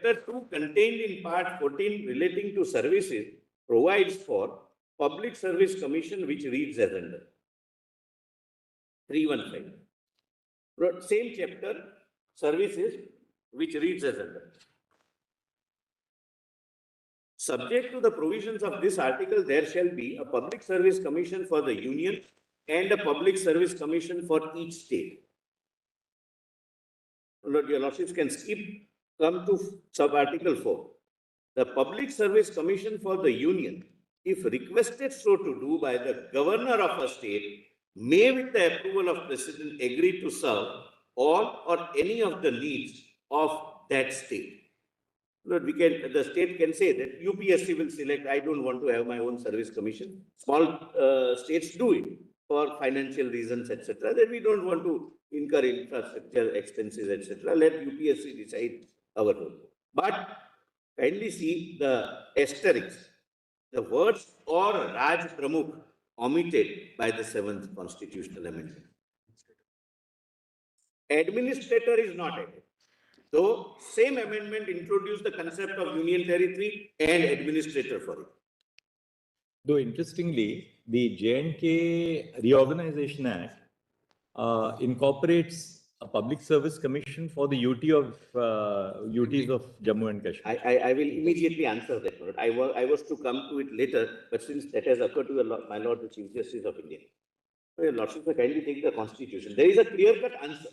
Chapter 2 contained in Part 14 relating to services provides for Public Service Commission, which reads as under 315. Same chapter, services, which reads as under. Subject to the provisions of this article, there shall be a Public Service Commission for the Union and a Public Service Commission for each state. Lord, your Lordships can skip, come to sub-article 4. The Public Service Commission for the Union, if requested so to do by the governor of a state, may with the approval of President agree to serve all or any of the needs of that state. Lord, the state can say that UPSC will select, I don't want to have my own service commission. Small states do it for financial reasons, etc. That we don't want to incur infrastructure expenses, etc. Let UPSC decide our role. But kindly see the asterisk, the words or Raj Pramukh omitted by the 7th constitutional amendment. Administrator is not added. Though same amendment introduced the concept of union territory and administrator for it. Though interestingly, the J&K Reorganization Act incorporates a public service commission for the UTs of Jammu and Kashmir. I will immediately answer that. Lord. I was to come to it later, but since that has occurred to my Lord, the Chief Justice of India, your Lordship, kindly take the Constitution. There is a clear-cut answer.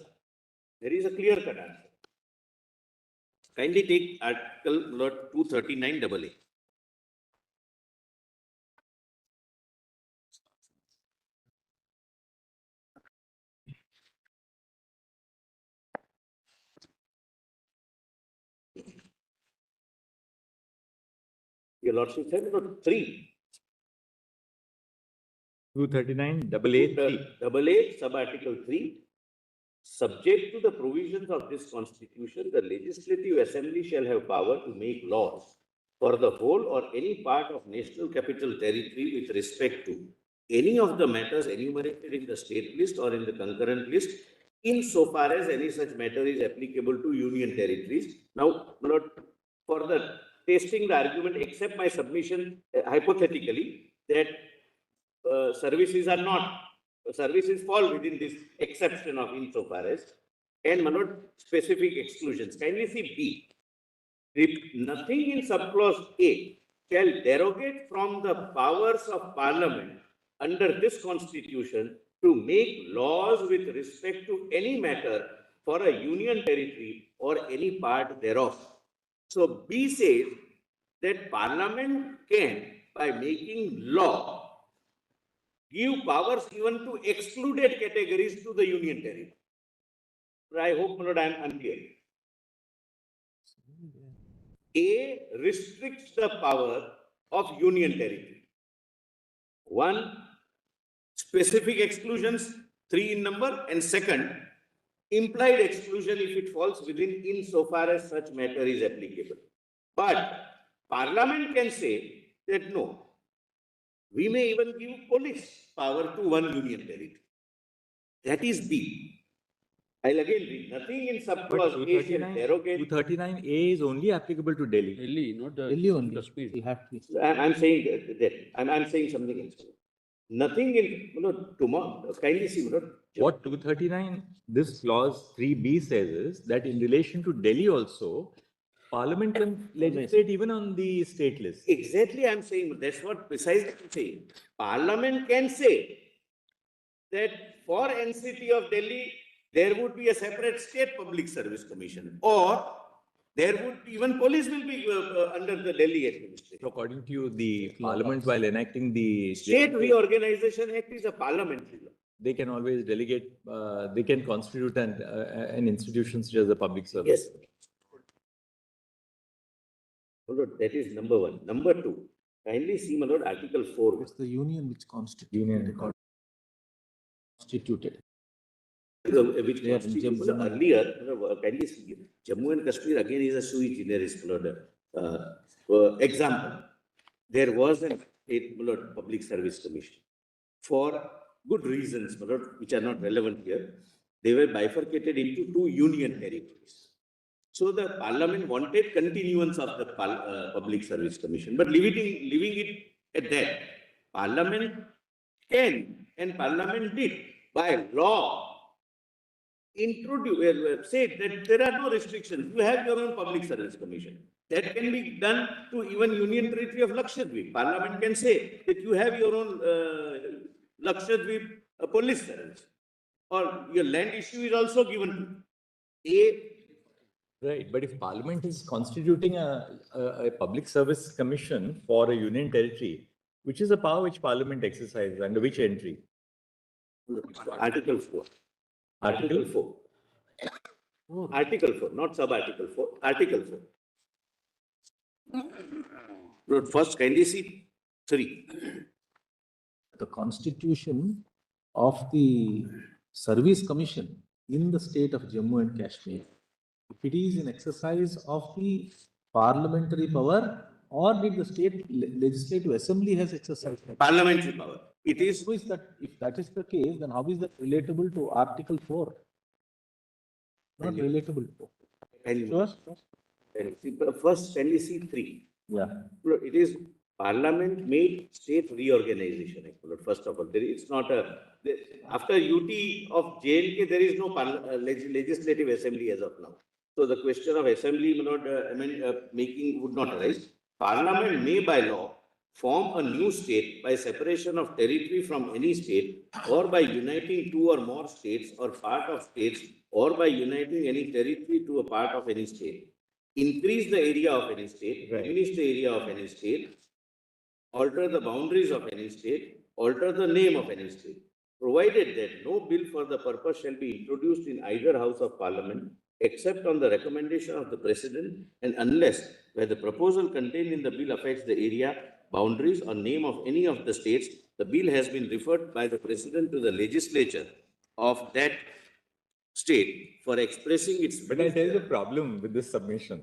There is a clear-cut answer. Kindly take Article 239 AA. Your Lordship said about 3. 239 AA. AA, sub-article 3. Subject to the provisions of this Constitution, the Legislative Assembly shall have power to make laws for the whole or any part of National Capital Territory with respect to any of the matters enumerated in the state list or in the concurrent list, insofar as any such matter is applicable to Union territories. Now, Lord, for the testing the argument, accept my submission hypothetically that services are not. Services fall within this exception of insofar as, and Manoj, specific exclusions. Kindly see B. If nothing in subclause A shall derogate from the powers of Parliament under this Constitution to make laws with respect to any matter for a union territory or any part thereof. So B says that Parliament can, by making law, give powers even to excluded categories to the union territory. I hope, Lord, I am clear. A restricts the power of union territory. 1, specific exclusions, 3 in number, and 2nd, implied exclusion if it falls within insofar as such matter is applicable. But Parliament can say that no, we may even give police power to one union territory. That is B. I'll again read. Nothing in subclause A shall derogate. 239A is only applicable to Delhi. Delhi, not the Delhi only. Kashmir. You have to. I'm saying that. I'm saying something else. Nothing in, tomorrow, kindly see, What 239, this clause 3B says is that in relation to Delhi also, Parliament can legislate even on the state list. Exactly, I'm saying, that's what precisely I'm saying. Parliament can say that for NCT of Delhi, there would be a separate state public service commission, or there would be, even police will be under the Delhi administration. So according to you, the Parliament, while enacting the State Reorganization Act is a parliamentary law. They can always delegate, they can constitute an institution such as a public service. Yes. That is number 1. Number 2, kindly see, my lord, Article 4. It's the union which constituted. Which constitutes earlier, kindly see, Jammu and Kashmir again is a sui generis, my lord. Example, there was a state, my lord, public service commission. For good reasons, my lord, which are not relevant here, they were bifurcated into 2 union territories. So the Parliament wanted continuance of the Public Service Commission, but leaving it at that. Parliament can and Parliament did by law said that there are no restrictions. You have your own Public Service Commission. That can be done to even Union Territory of Lakshadweep. Parliament can say that you have your own Lakshadweep police service, or your land issue is also given to Right, but if Parliament is constituting a public service commission for a union territory, which is a power which Parliament exercises under which entry? Article 4. Article 4. Article 4, not sub-article 4. Article 4. First, can you see 3? The constitution of the Service Commission in the state of Jammu and Kashmir, if it is in exercise of the parliamentary power, or did the state legislative assembly has exercised that? Parliamentary power. It is. How is that? If that is the case, then how is that relatable to Article 4? Not relatable to. First, can you see 3? Yeah. It is Parliament made state reorganization. First of all, it's not a. After UT of JNK, there is no legislative assembly as of now. So the question of assembly making would not arise. Parliament may by law form a new state by separation of territory from any state, or by uniting 2 or more states or part of states, or by uniting any territory to a part of any state, increase the area of any state, diminish the area of any state, alter the boundaries of any state, alter the name of any state, provided that no bill for the purpose shall be introduced in either House of Parliament, except on the recommendation of the President, and unless where the proposal contained in the bill affects the area, boundaries, or name of any of the states, the bill has been referred by the President to the legislature of that state for expressing its. But I tell you the problem with this submission.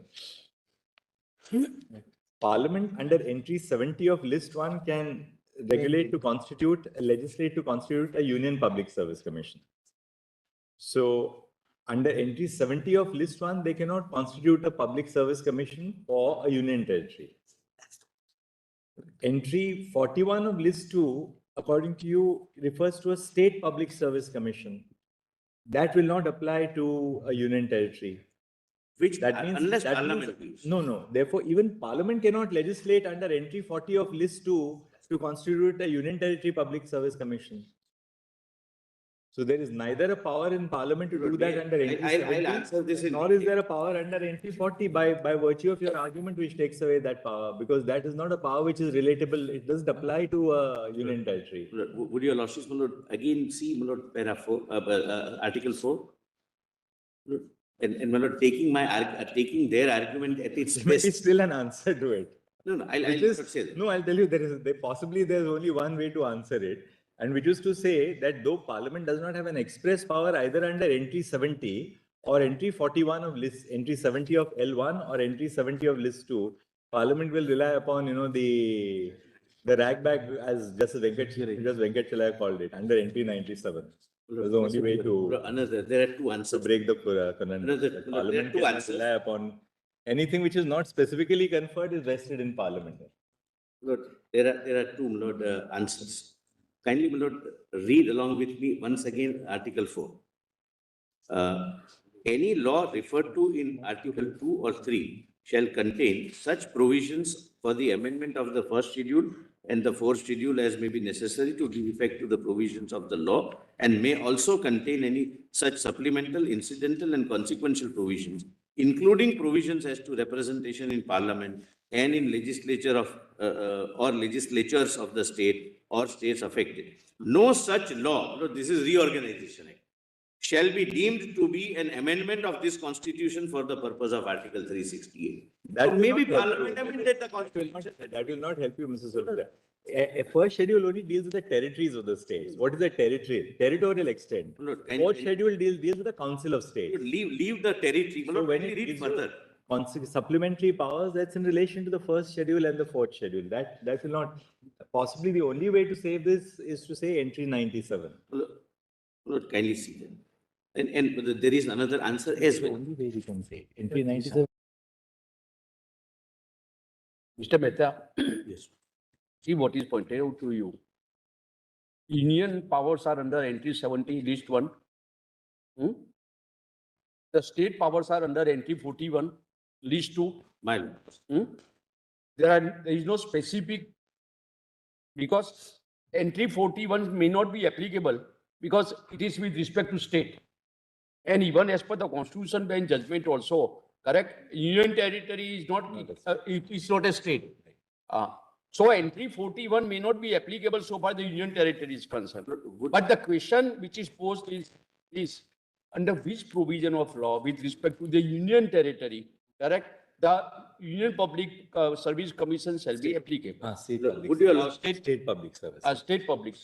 Parliament under entry 70 of list 1 can legislate to constitute a union public service commission. So under entry 70 of list 1, they cannot constitute a public service commission for a union territory. Entry 41 of list 2, according to you, refers to a state public service commission. That will not apply to a union territory. Which that means unless that Parliament means, no. Therefore, even Parliament cannot legislate under entry 40 of list 2 to constitute a union territory public service commission. So there is neither a power in Parliament to do that under entry 70, I'll answer this nor is there a power under entry 40 by virtue of your argument which takes away that power, because that is not a power which is relatable. It doesn't apply to a union territory. Would your lordships again see para 4, Article 4? And taking their argument at its best. It's still an answer to it. I'll tell you, there's only one way to answer it, and which is to say that though Parliament does not have an express power either under entry 70 or entry 41 of list, entry 70 of L1 or entry 70 of list 2, Parliament will rely upon, the ragbag, as Justice Venkat Chalaya called it, under entry 97. That's the only way to. There are 2 answers. To break the conundrum. Parliament can rely upon anything which is not specifically conferred is vested in Parliament. Lord, there are 2 answers. Kindly, read along with me once again Article 4. Any law referred to in Article 2 or 3 shall contain such provisions for the amendment of the first schedule and the fourth schedule as may be necessary to give effect to the provisions of the law, and may also contain any such supplemental, incidental, and consequential provisions, including provisions as to representation in Parliament and in legislature of or legislatures of the state or states affected. No such law, this is Reorganization Act, shall be deemed to be an amendment of this Constitution for the purpose of Article 368. That maybe Parliament amended the Constitution. That will not help you, Mr. Solicitor. A first schedule only deals with the territories of the states. What is the territory? Territorial extent. Fourth schedule deals with the Council of States. Leave the territory. So when it read further, supplementary powers, that's in relation to the first schedule and the fourth schedule. That will not. Possibly the only way to save this is to say entry 97. Kindly see that. And there is another answer as well. Only way we can say entry 97. Mr. Mehta, Yes. see what is pointed out to you. Union powers are under entry 70, list 1. The state powers are under entry 41, list 2. My lord. There is no specific, because entry 41 may not be applicable because it is with respect to state. And even as per the Constitution bench judgment also, correct? Union territory is not, it is not a state. So entry 41 may not be applicable so far the Union territory is concerned. But the question which is posed is under which provision of law with respect to the Union territory, correct? The Union Public Service Commission shall be applicable. State Look, public would your service. lordship- State public service. State public.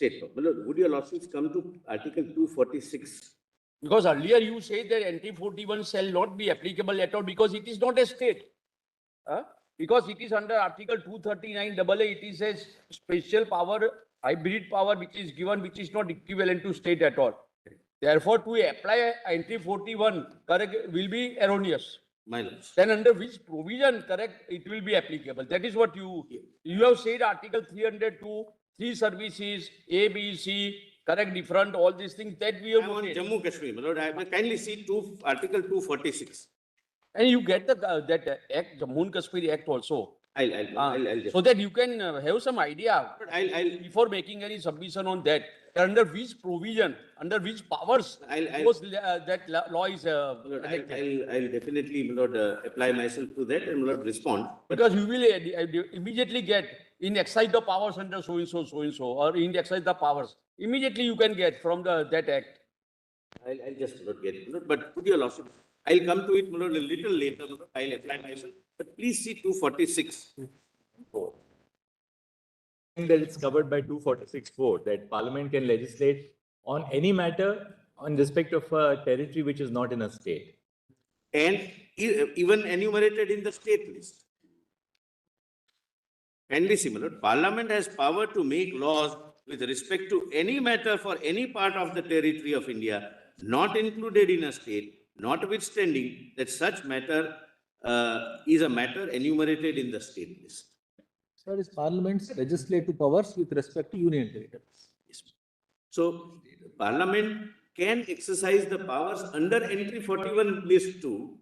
Would your lordships come to Article 246? Because earlier you said that entry 41 shall not be applicable at all because it is not a state. Because it is under Article 239 AA, it is a special power, hybrid power which is given, which is not equivalent to state at all. Therefore, to apply entry 41, correct, will be erroneous. My lords. Then under which provision, correct, it will be applicable. That is what you have said, Article 302, 3 services, A, B, C, correct, different, all these things that we have I'm on noted. Jammu Kashmir, my lord. I may kindly see Article 246. And you get the that act, Jammu and Kashmir Act also. I'll just. So that you can have some idea I'll before making any submission on that. Under which provision, under which powers that law is enacted. I'll definitely, my lord, apply myself to that and, my lord, respond. Because you will immediately get in exercise the powers under so and so, or in exercise the powers. Immediately you can get from that act. I'll just not get, my lord, but would your lordship, I'll come to it, my lord, a little later, my lord. I'll apply myself, but please see 246. That it's covered by 246(4), that Parliament can legislate on any matter on respect of a territory which is not in a state. And even enumerated in the state list. And be similar, Parliament has power to make laws with respect to any matter for any part of the territory of India, not included in a state, notwithstanding that such matter is a matter enumerated in the state list. So it is Parliament's legislative powers with respect to union territories. Yes. So Parliament can exercise the powers under entry 41 list 2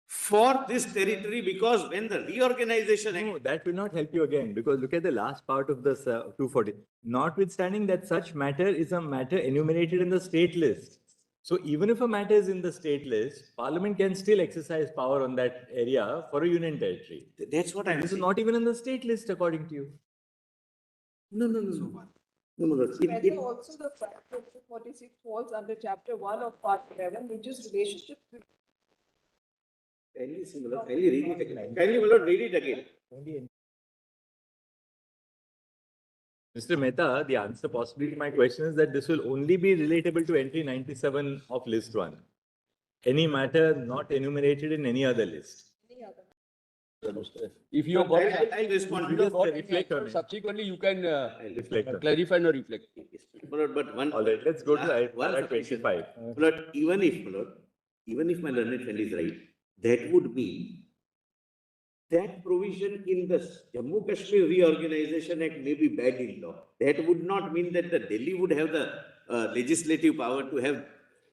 for this territory, because when the reorganization act, No, that will not help you again, because look at the last part of this 240. Notwithstanding that such matter is a matter enumerated in the state list. So even if a matter is in the state list, Parliament can still exercise power on that area for a union territory. that's what I'm This is saying. not even in the state list according to you. No, no, no, no. No, no, no. Mehta, also the fact that 246 falls under chapter 1 of part 11, which is relationship with Kindly read it again. Kindly, my lord, read it again. Mr. Mehta, the answer possibly to my question is that this will only be relatable to entry 97 of list 1. Any matter not enumerated in any other list. any other. If you have got, I'll respond. if you have got any reflect on answer, it. subsequently you can Reflect on it. clarify and reflect. My lord, but one. All right, let's go to one para submission. 25. My lord, even if my learned friend is right, that would mean that provision in the Jammu Kashmir Reorganization Act may be bad in law. That would not mean that the Delhi would have the legislative power to have.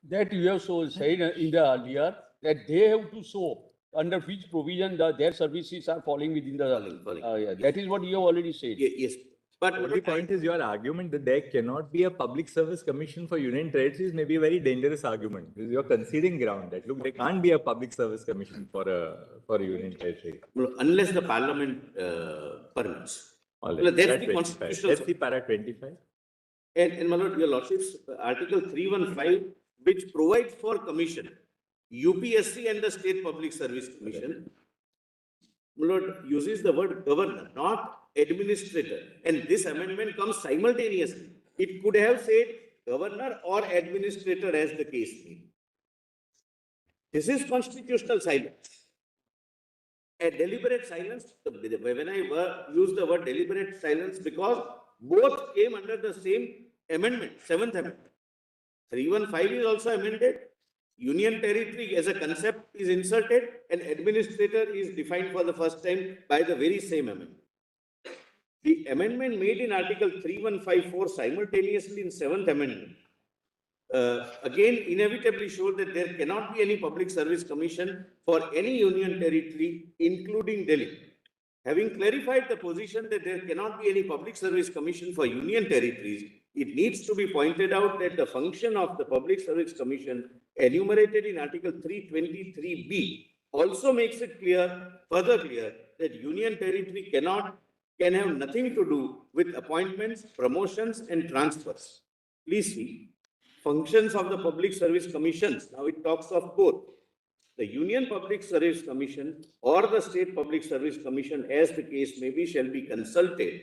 That you have so said in the earlier, that they have to show under which provision their services are falling within the. Falling. Yeah, that is what you have already said. Yes, but The only point is your argument that there cannot be a public service commission for union territories may be a very dangerous argument. Because you're conceding ground that look, there can't be a public service commission for a union territory. unless the Parliament permits. All Well, that's para the 25. constitutional- That's the para 25. And my lord, your lordships, Article 315, which provides for commission, UPSC and the State Public Service Commission, my lord, uses the word governor, not administrator. And this amendment comes simultaneously. It could have said governor or administrator as the case may be. This is constitutional silence. A deliberate silence, when I use the word deliberate silence, because both came under the same amendment, 7th amendment. 315 is also amended Union territory as a concept is inserted and administrator is defined for the first time by the very same amendment. The amendment made in Article 3154 simultaneously in 7th Amendment again inevitably showed that there cannot be any public service commission for any union territory, including Delhi. Having clarified the position that there cannot be any public service commission for union territories, it needs to be pointed out that the function of the Public Service Commission enumerated in Article 323B also makes it further clear that union territory can have nothing to do with appointments, promotions, and transfers. Please see, functions of the Public Service Commissions. Now it talks of both the Union Public Service Commission or the State Public Service Commission, as the case may be, shall be consulted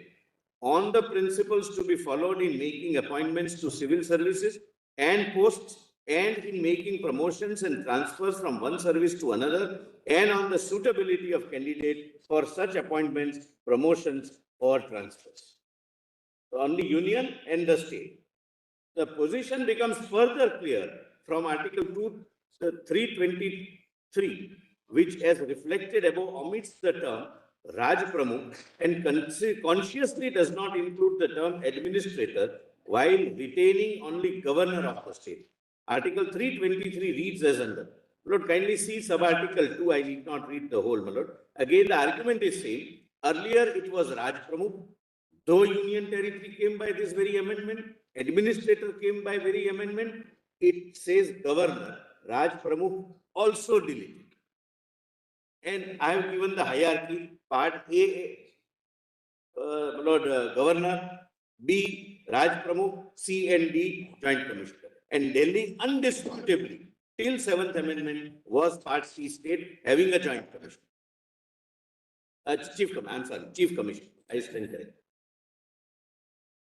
on the principles to be followed in making appointments to civil services and posts and in making promotions and transfers from one service to another, and on the suitability of candidate for such appointments, promotions, or transfers. So on the union and the state. The position becomes further clear from Article 323, which, as reflected above, omits the term Raj Pramukh and consciously does not include the term administrator while retaining only governor of the state. Article 323 reads as under. Lord, kindly see sub-article 2. I need not read the whole, my Lord. Again, the argument is same. Earlier, it was Raj Pramukh. Though union territory came by this very amendment, administrator came by very amendment, it says governor. Raj Pramukh also deleted. And I have given the hierarchy. Part A, governor, B, Raj Pramukh, C and D, joint commissioner. And Delhi, undisputably, till 7th Amendment, was part C state having a joint commissioner. Chief Commissioner. I stand correct.